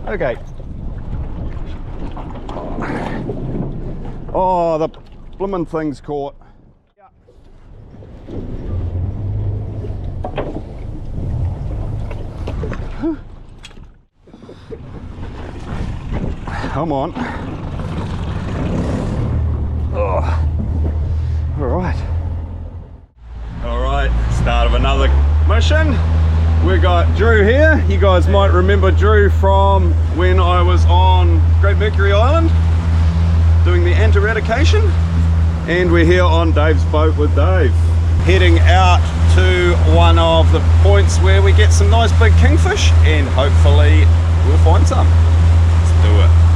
Okay. Oh, the bloomin' thing's caught. Come on. Oh. Alright, start of another mission. We got Drew here. You guys might remember Drew from when I was on Great Mercury Island doing the ant eradication. And we're here on Dave's boat with Dave. Heading out to one of the points where we get some nice big kingfish and hopefully we'll find some. Let's do it.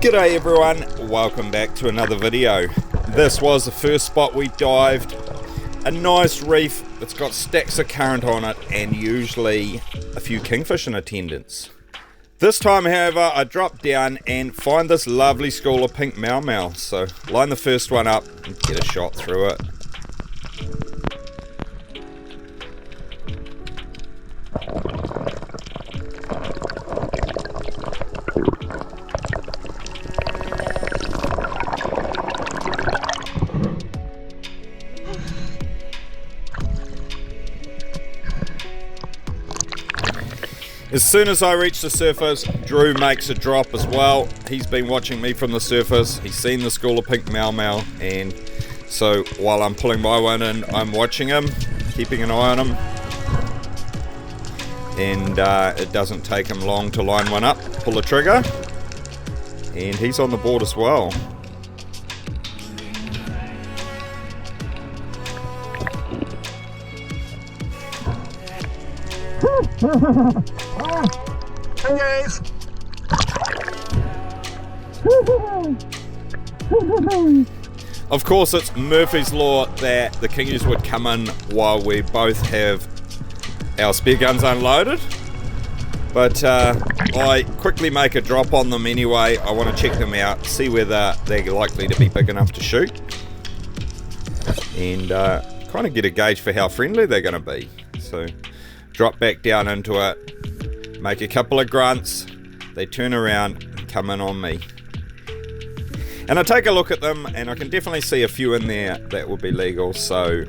G'day everyone, welcome back to another video. This was the first spot we dived. A nice reef that's got stacks of current on it and usually a few kingfish in attendance. This time however I drop down and find this lovely school of pink mau mau, so line the first one up and get a shot through it. As soon as I reach the surface, Drew makes a drop as well. He's been watching me from the surface. He's seen the school of pink mau mau, and so while I'm pulling my one in, I'm watching him, keeping an eye on him. And it doesn't take him long to line one up, pull the trigger, and he's on the board as well. Hey guys! Of course, it's Murphy's Law that the kingies would come in while we both have our spear guns unloaded. But I quickly make a drop on them anyway. I want to check them out, see whether they're likely to be big enough to shoot. And kind of get a gauge for how friendly they're going to be. So drop back down into it, make a couple of grunts, they turn around and come in on me. And I take a look at them and I can definitely see a few in there that would be legal, so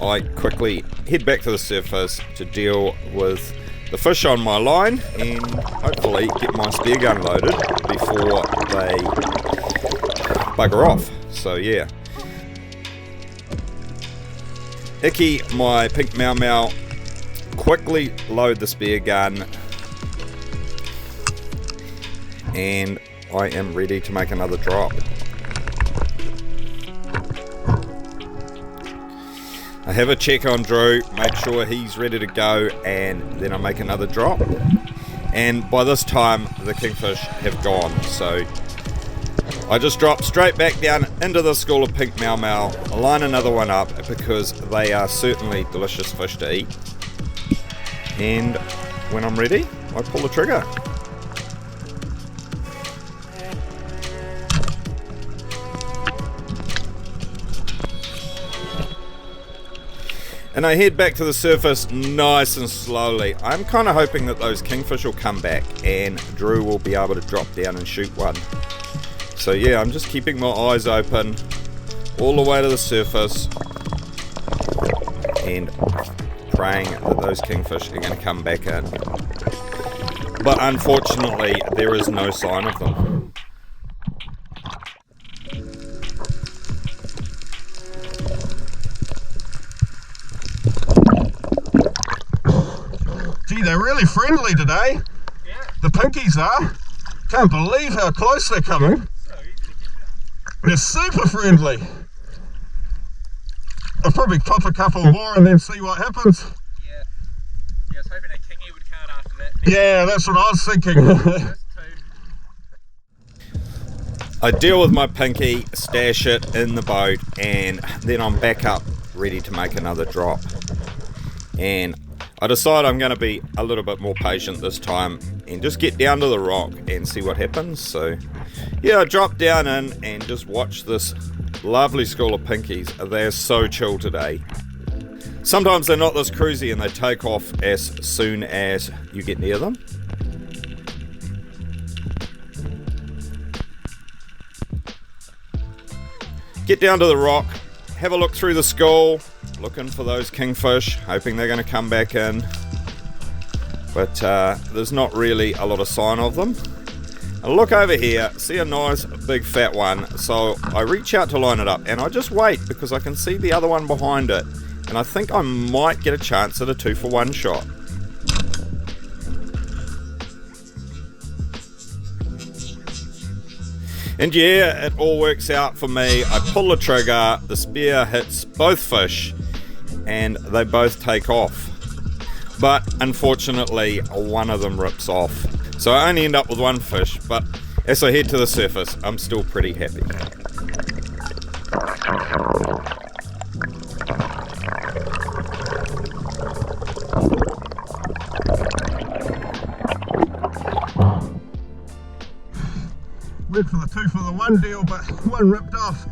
I quickly head back to the surface to deal with the fish on my line and hopefully get my spear gun loaded before they bugger off. So yeah. Icky, my pink mau mau, quickly load the spear gun and I am ready to make another drop. I have a check on Drew, make sure he's ready to go, and then I make another drop. And by this time the kingfish have gone, so I just drop straight back down into the school of pink mau mau, line another one up because they are certainly delicious fish to eat. And when I'm ready, I pull the trigger. And I head back to the surface nice and slowly. I'm kind of hoping that those kingfish will come back and Drew will be able to drop down and shoot one. So yeah, I'm just keeping my eyes open all the way to the surface and praying that those kingfish are going to come back in. But unfortunately, there is no sign of them. Gee, they're really friendly today. Yeah. The pinkies are. Can't believe how close they're coming. They're super friendly. I'll probably pop a couple more and then see what happens. Yeah, I was hoping a kingy would count after that. Yeah, that's what I was thinking. I deal with my pinky, stash it in the boat, and then I'm back up ready to make another drop. And I decide I'm going to be a little bit more patient this time and just get down to the rock and see what happens. So yeah, I drop down in and just watch this lovely school of pinkies. They're so chill today. Sometimes they're not this cruisy and they take off as soon as you get near them. Get down to the rock, have a look through the school, looking for those kingfish, hoping they're going to come back in. But there's not really a lot of sign of them. I look over here, see a nice big fat one, so I reach out to line it up and I just wait because I can see the other one behind it. And I think I might get a chance at a 2-for-1 shot. And yeah, it all works out for me. I pull the trigger, the spear hits both fish, and they both take off. But unfortunately, one of them rips off. So I only end up with one fish, but as I head to the surface, I'm still pretty happy. Went for the 2-for-1 deal, but one ripped off.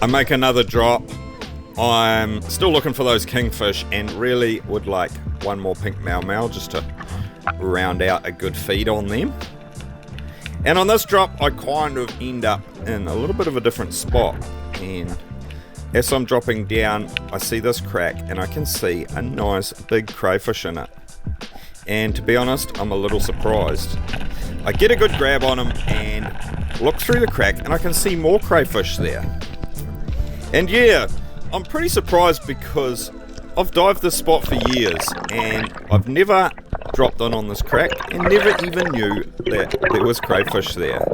I make another drop. I'm still looking for those kingfish and really would like one more pink mau just to round out a good feed on them. And on this drop, I kind of end up in a little bit of a different spot. And as I'm dropping down, I see this crack and I can see a nice big crayfish in it. And to be honest, I'm a little surprised. I get a good grab on him and look through the crack and I can see more crayfish there. And yeah, I'm pretty surprised because I've dived this spot for years and I've never dropped on this crack and never even knew that there was crayfish there.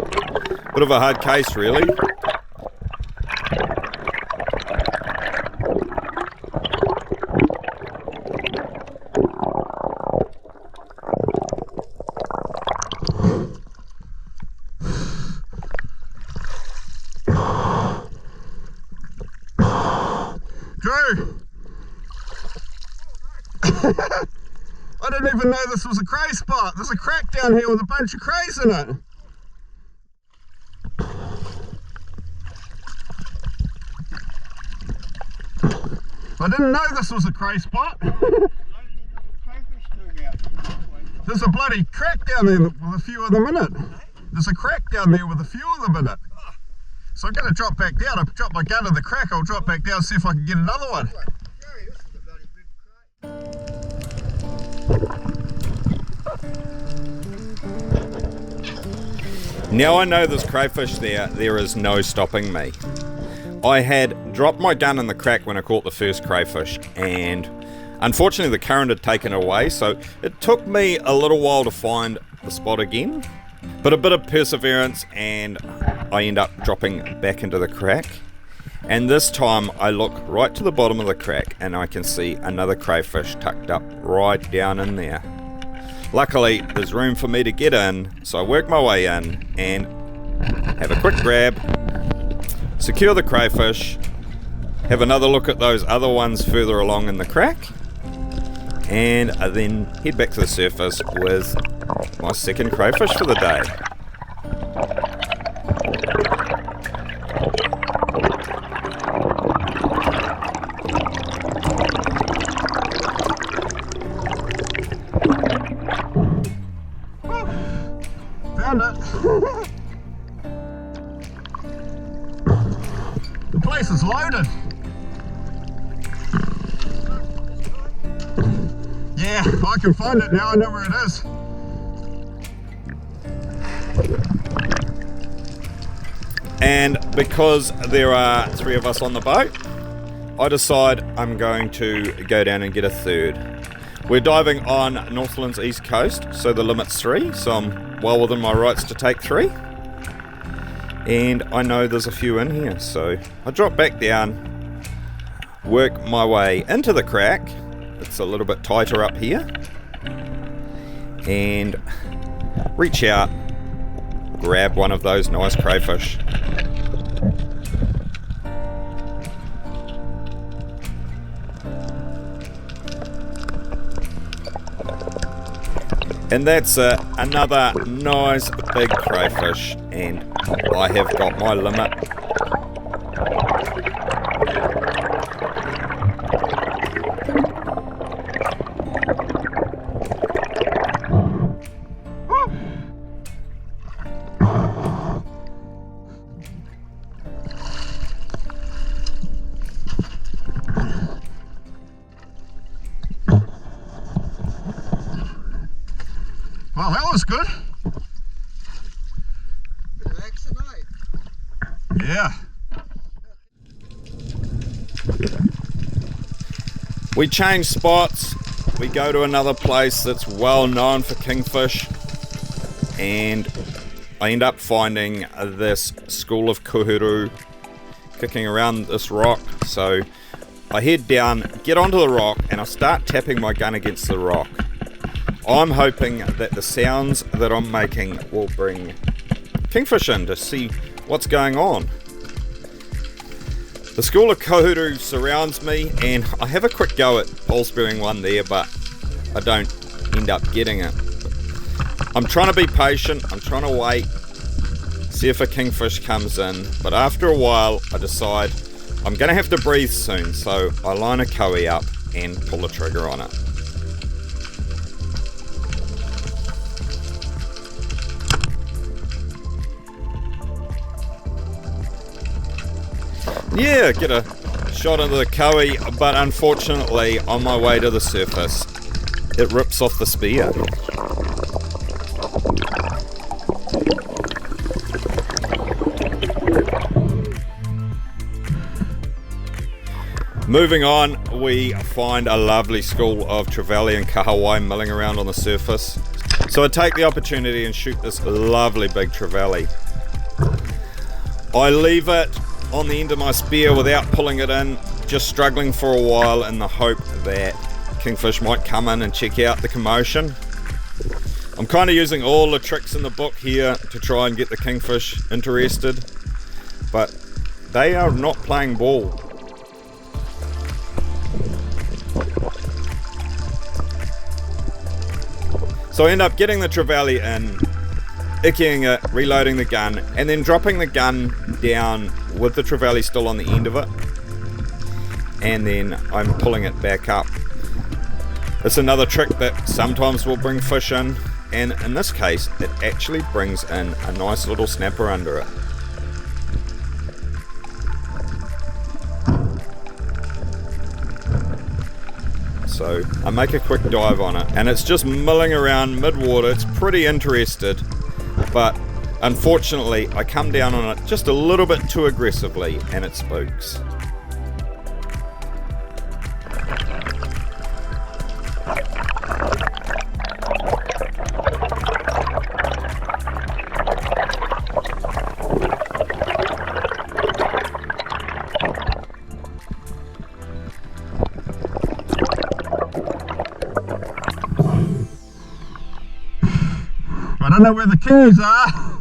Bit of a hard case, really. Drew! I didn't even know this was a cray spot. There's a crack down here with a bunch of crays in it. I didn't know this was a cray spot. There's a bloody crack down there with a few of them in it. There's a crack down there with a few of them in it. So I'm going to drop back down. I've dropped my gun in the crack. I'll drop back down and see if I can get another one. Now I know there's crayfish there is no stopping me. I had dropped my gun in the crack when I caught the first crayfish and unfortunately the current had taken it away, so it took me a little while to find the spot again. But a bit of perseverance and I end up dropping back into the crack. And this time I look right to the bottom of the crack and I can see another crayfish tucked up right down in there. Luckily there's room for me to get in, so I work my way in and have a quick grab, secure the crayfish, have another look at those other ones further along in the crack, and I then head back to the surface with my second crayfish for the day. Found it. The place is loaded. Yeah, I can find it now. I know where it is. And because there are 3 of us on the boat, I decide I'm going to go down and get a third. We're diving on Northland's east coast, so the limit's 3, so I'm well within my rights to take 3. And I know there's a few in here, so I drop back down, work my way into the crack. It's a little bit tighter up here, and reach out, grab one of those nice crayfish. And that's another nice big crayfish, and I have got my limit. Well, that was good. Relaxing, eh? Yeah. We change spots, we go to another place that's well known for kingfish, and I end up finding this school of kuhuru kicking around this rock. So I head down, get onto the rock, and I start tapping my gun against the rock. I'm hoping that the sounds that I'm making will bring kingfish in to see what's going on. The school of kuhuru surrounds me, and I have a quick go at pole spearing one there, but I don't end up getting it. I'm trying to be patient, I'm trying to wait, see if a kingfish comes in, but after a while I decide I'm going to have to breathe soon, so I line a koe up and pull the trigger on it. Yeah, get a shot into the koe, but unfortunately on my way to the surface it rips off the spear. Moving on, we find a lovely school of trevally and kahawai milling around on the surface. So I take the opportunity and shoot this lovely big trevally. I leave it on the end of my spear without pulling it in, just struggling for a while in the hope that kingfish might come in and check out the commotion. I'm kind of using all the tricks in the book here to try and get the kingfish interested, but they are not playing ball. So I end up getting the trevally in, icking it, reloading the gun, and then dropping the gun down with the trevally still on the end of it, and then I'm pulling it back up. It's another trick that sometimes will bring fish in, and in this case it actually brings in a nice little snapper under it. So I make a quick dive on it, and it's just milling around mid-water. It's pretty interested, but unfortunately I come down on it just a little bit too aggressively and it spooks. I don't know where the keys are.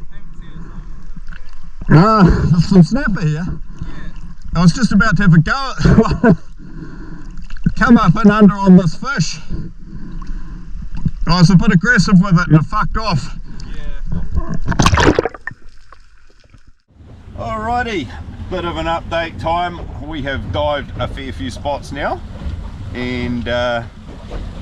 There's some snapper here. I was just about to have a go at come up and under on this fish. I was a bit aggressive with it and it fucked off. Alrighty, bit of an update time. We have dived a fair few spots now, and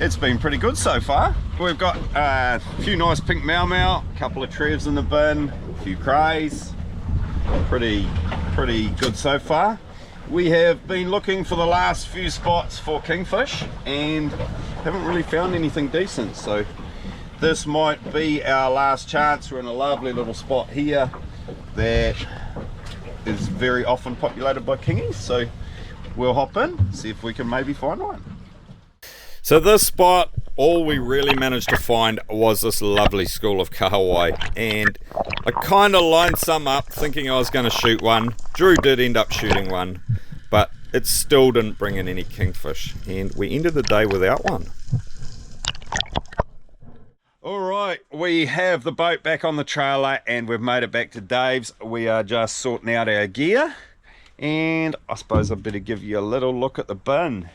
it's been pretty good so far. We've got a few nice pink mau, a couple of trevs in the bin, a few crays. Pretty good so far. We have been looking for the last few spots for kingfish and haven't really found anything decent, so this might be our last chance. We're in a lovely little spot here that is very often populated by kingies, so we'll hop in, see if we can maybe find one. So this spot, all we really managed to find was this lovely school of kahawai, and I kind of lined some up thinking I was going to shoot one. Drew did end up shooting one, but it still didn't bring in any kingfish, and we ended the day without one. Alright, we have the boat back on the trailer and we've made it back to Dave's. We are just sorting out our gear, and I suppose I better give you a little look at the bin.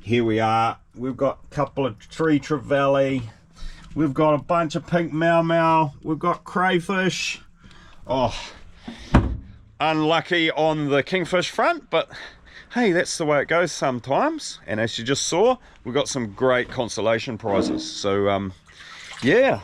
Here we are. We've got a couple of tree trevally. We've got a bunch of pink mau. We've got crayfish. Oh, unlucky on the kingfish front, but hey, that's the way it goes sometimes. And as you just saw, we got some great consolation prizes. So yeah.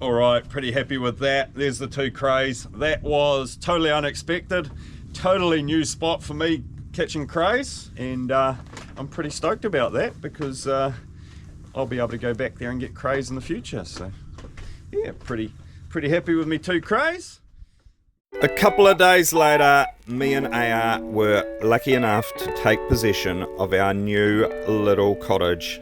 All right, pretty happy with that. There's the 2 crays. That was totally unexpected. Totally new spot for me catching crays, and I'm pretty stoked about that because I'll be able to go back there and get crays in the future. So yeah, pretty happy with me 2 crays. A couple of days later, me and AR were lucky enough to take possession of our new little cottage.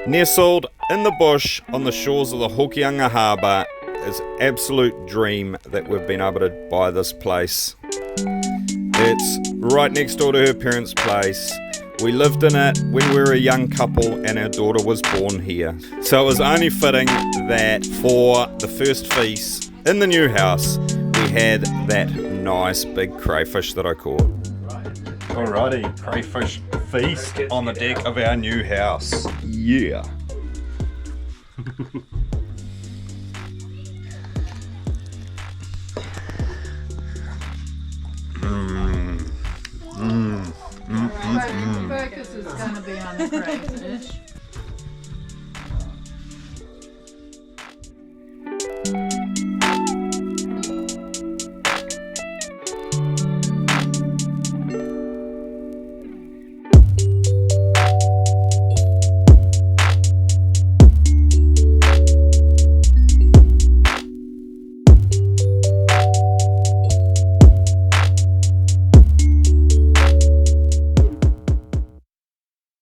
Nestled in the bush on the shores of the Hokianga Harbour. It's an absolute dream that we've been able to buy this place. It's right next door to her parents' place. We lived in it when we were a young couple and our daughter was born here. So it was only fitting that for the first feast in the new house, we had that nice big crayfish that I caught. Alrighty, crayfish feast on the deck of our new house. Yeah. Focus is going to be on the crayfish.